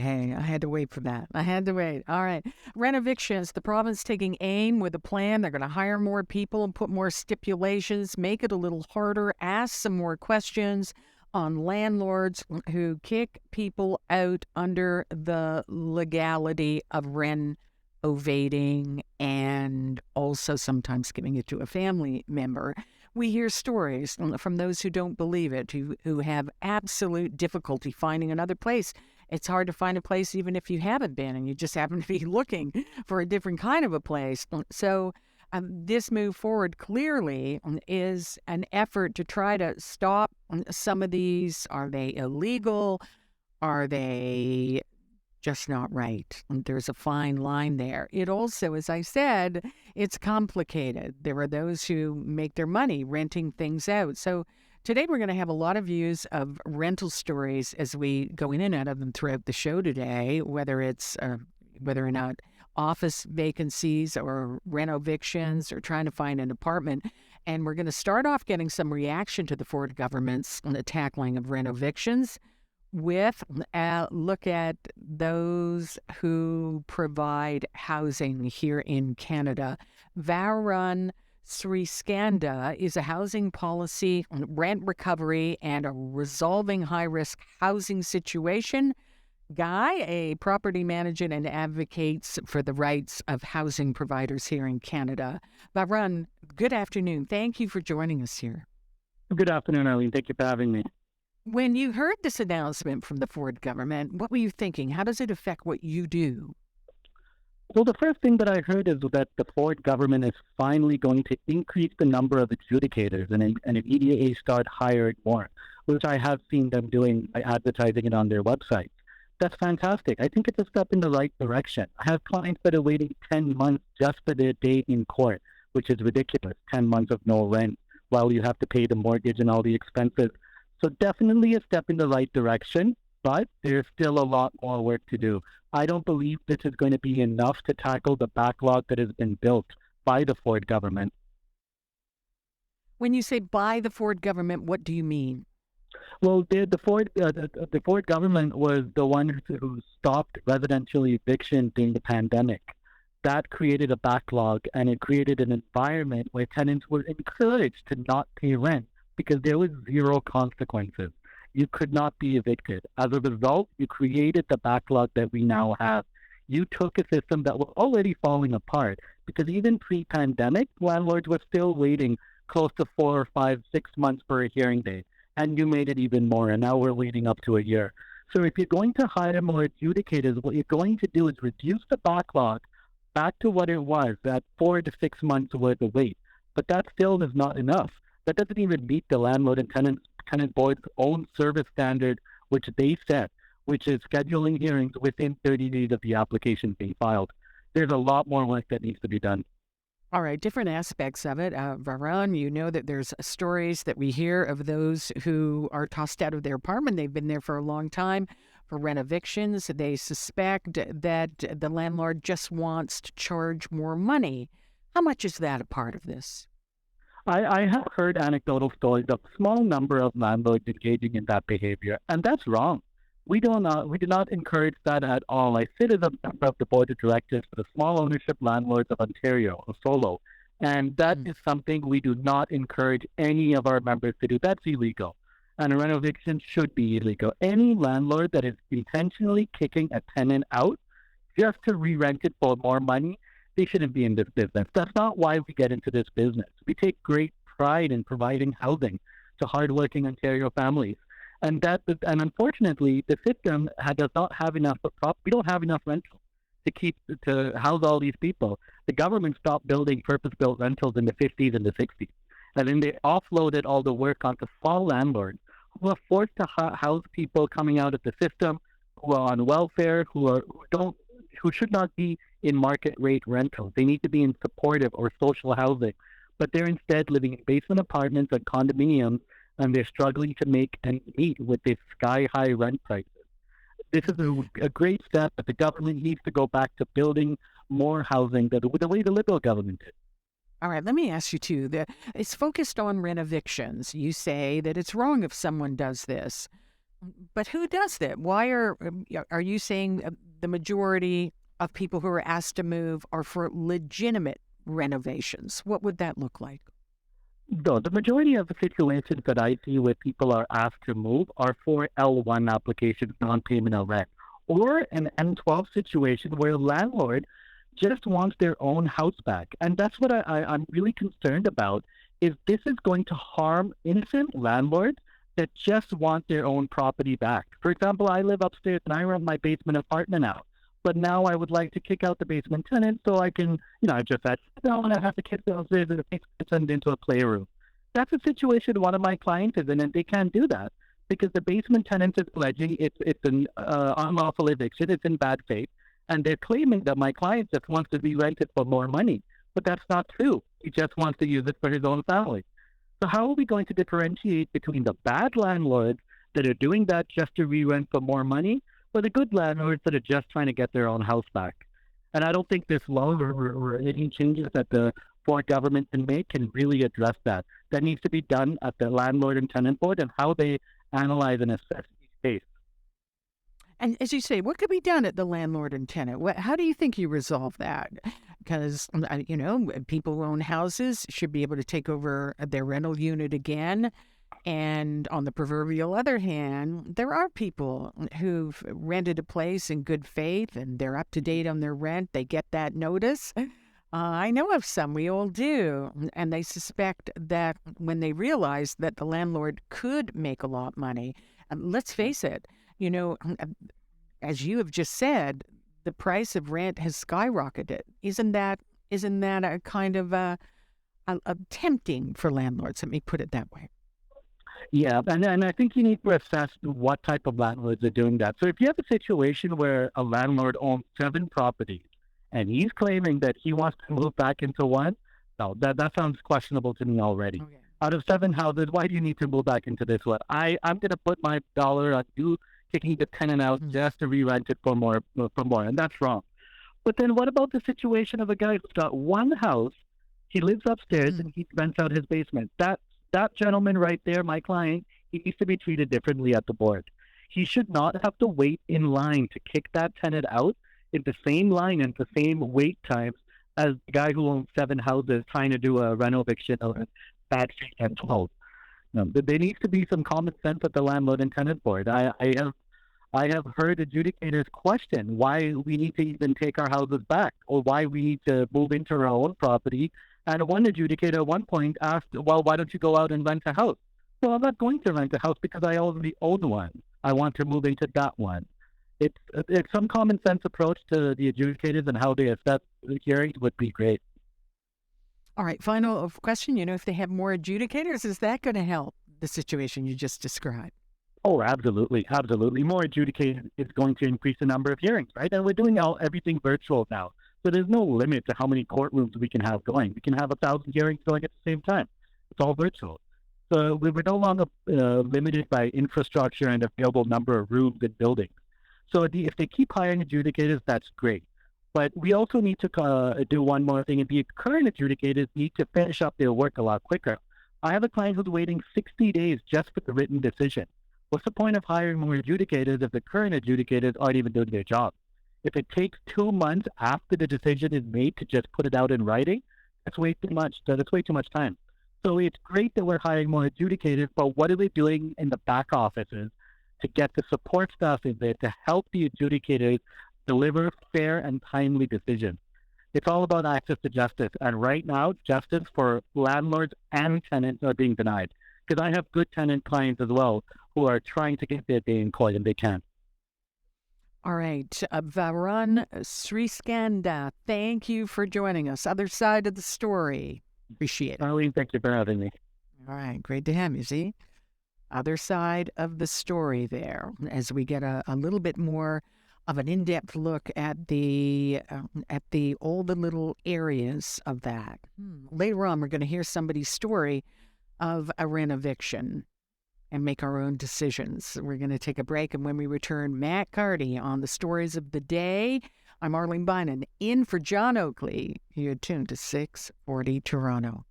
Hey, I had to wait for that. I had to wait. All right. Renovictions, the province taking aim with a plan. They're going to hire more people and put more stipulations, make it a little harder, ask some more questions on landlords who kick people out under the legality of renovating and also sometimes giving it to a family member. We hear stories from those who don't believe it, who have absolute difficulty finding another place. It's hard to find a place even if you haven't been and you just happen to be looking for a different kind of a place. So this move forward clearly is an effort to try to stop some of these. Are they illegal? Are they just not right? There's a fine line there. It also, as I said, it's complicated. There are those who make their money renting things out. So today we're going to have a lot of views of rental stories as we go in and out of them throughout the show today, whether or not office vacancies or renovictions or trying to find an apartment. And we're going to start off getting some reaction to the Ford government's tackling of renovictions with a look at those who provide housing here in Canada. Varun Sriskanda is a housing policy, rent recovery, and a resolving high-risk housing situation guy, a property manager, and advocates for the rights of housing providers here in Canada. Varun, good afternoon. Thank you for joining us here. Good afternoon, Arlene. Thank you for having me. When you heard this announcement from the Ford government, what were you thinking? How does it affect what you do? Well, the first thing that I heard is that the Ford government is finally going to increase the number of adjudicators and immediately start hiring more, which I have seen them doing by advertising it on their website. That's fantastic. I think it's a step in the right direction. I have clients that are waiting 10 months just for their day in court, which is ridiculous. 10 months of no rent while you have to pay the mortgage and all the expenses. So definitely a step in the right direction, but there's still a lot more work to do. I don't believe this is going to be enough to tackle the backlog that has been built by the Ford government. When you say by the Ford government, what do you mean? Well, the Ford government was the one who stopped residential eviction during the pandemic. That created a backlog, and it created an environment where tenants were encouraged to not pay rent because there was zero consequences. You could not be evicted. As a result, you created the backlog that we now have. You took a system that was already falling apart because even pre-pandemic, landlords were still waiting close to 4 or 5, 6 months for a hearing date. And you made it even more, and now we're waiting up to a year. So if you're going to hire more adjudicators, what you're going to do is reduce the backlog back to what it was, that 4 to 6 months worth of wait. But that still is not enough. That doesn't even meet the Landlord and Tenant Board's own service standard, which they set, which is scheduling hearings within 30 days of the application being filed. There's a lot more work that needs to be done. All right, different aspects of it. Varun, you know that there's stories that we hear of those who are tossed out of their apartment. They've been there for a long time for renovictions. They suspect that the landlord just wants to charge more money. How much is that a part of this? I have heard anecdotal stories of a small number of landlords engaging in that behavior, and that's wrong. We do not encourage that at all. I sit as a member of the board of directors for the Small Ownership Landlords of Ontario, or SOLO, and that is something we do not encourage any of our members to do. That's illegal, and a renovation should be illegal. Any landlord that is intentionally kicking a tenant out just to re-rent it for more money, they shouldn't be in this business. That's not why we get into this business. We take great pride in providing housing to hardworking Ontario families. And unfortunately, the system does not have enough. We don't have enough rentals to house all these people. The government stopped building purpose-built rentals in the 50s and the 60s, and then they offloaded all the work onto small landlords who are forced to house people coming out of the system, who are on welfare, who should not be in market rate rentals. They need to be in supportive or social housing, but they're instead living in basement apartments and condominiums, and they're struggling to make ends meet with these sky-high rent prices. This is a great step, but the government needs to go back to building more housing the way the Liberal government did. All right, let me ask you too. It's focused on renovictions. You say that it's wrong if someone does this. But who does that? Why are you saying the majority of people who are asked to move are for legitimate renovations? What would that look like? Though the majority of the situations that I see where people are asked to move are for L1 applications, non-payment of rent, or an N12 situation where a landlord just wants their own house back. And that's what I'm really concerned about, is this is going to harm innocent landlords that just want their own property back. For example, I live upstairs and I rent my basement apartment out. But now I would like to kick out the basement tenant so I can, I just said, no, and I have to kick downstairs and the basement turned into a playroom. That's a situation one of my clients is in, and they can't do that because the basement tenant is alleging it's an unlawful eviction, it's in bad faith, and they're claiming that my client just wants to be rented for more money. But that's not true. He just wants to use it for his own family. So how are we going to differentiate between the bad landlords that are doing that just to re-rent for more money, or the good landlords that are just trying to get their own house back? And I don't think this law or any changes that the Ford government can make can really address that. That needs to be done at the Landlord and Tenant Board and how they analyze and assess each case. And as you say, what could be done at the landlord and tenant? How do you think you resolve that? Because, people who own houses should be able to take over their rental unit again. And on the proverbial other hand, there are people who've rented a place in good faith and they're up to date on their rent. They get that notice. I know of some, we all do. And they suspect that when they realize that the landlord could make a lot of money, let's face it, as you have just said, the price of rent has skyrocketed. Isn't that a kind of a tempting for landlords? Let me put it that way. Yeah, and I think you need to assess what type of landlords are doing that. So if you have a situation where a landlord owns 7 properties and he's claiming that he wants to move back into one, no, that sounds questionable to me already. Okay. Out of 7 houses, why do you need to move back into this one? I'm going to put my dollar on you kicking the tenant out just to re-rent it for more, and that's wrong. But then what about the situation of a guy who's got one house, he lives upstairs and he rents out his basement? That gentleman right there, my client, he needs to be treated differently at the board. He should not have to wait in line to kick that tenant out in the same line and the same wait times as the guy who owns 7 houses trying to do a renoviction or a bad faith and 12. There needs to be some common sense at the Landlord and Tenant Board. I have heard adjudicators question why we need to even take our houses back or why we need to move into our own property. And one adjudicator at one point asked, well, why don't you go out and rent a house? Well, I'm not going to rent a house because I already own one. I want to move into that one. It's some common sense approach to the adjudicators and how they assess the hearings would be great. All right, final question. If they have more adjudicators, is that going to help the situation you just described? Oh, absolutely. Absolutely. More adjudicators is going to increase the number of hearings, right? And we're doing everything virtual now. So there's no limit to how many courtrooms we can have going. We can have 1,000 hearings going at the same time. It's all virtual. So we're no longer limited by infrastructure and available number of rooms and buildings. So if they keep hiring adjudicators, that's great. But we also need to do one more thing, and the current adjudicators need to finish up their work a lot quicker. I have a client who's waiting 60 days just for the written decision. What's the point of hiring more adjudicators if the current adjudicators aren't even doing their job? If it takes 2 months after the decision is made to just put it out in writing, that's way too much. That's way too much time. So it's great that we're hiring more adjudicators, but what are we doing in the back offices to get the support staff in there to help the adjudicators deliver fair and timely decisions? It's all about access to justice. And right now, justice for landlords and tenants are being denied. Because I have good tenant clients as well who are trying to get their day in court and they can't. All right. Varun Sriskanda, thank you for joining us. Other side of the story. Appreciate it. Arlene, thank you for having me. All right. Great to have you. See? Other side of the story there as we get a little bit more of an in-depth look at all the little areas of that. Later on, we're going to hear somebody's story of a renoviction and make our own decisions. We're going to take a break, and when we return, Matt Carty on the stories of the day. I'm Arlene Bynon, in for John Oakley. You're tuned to 640 Toronto.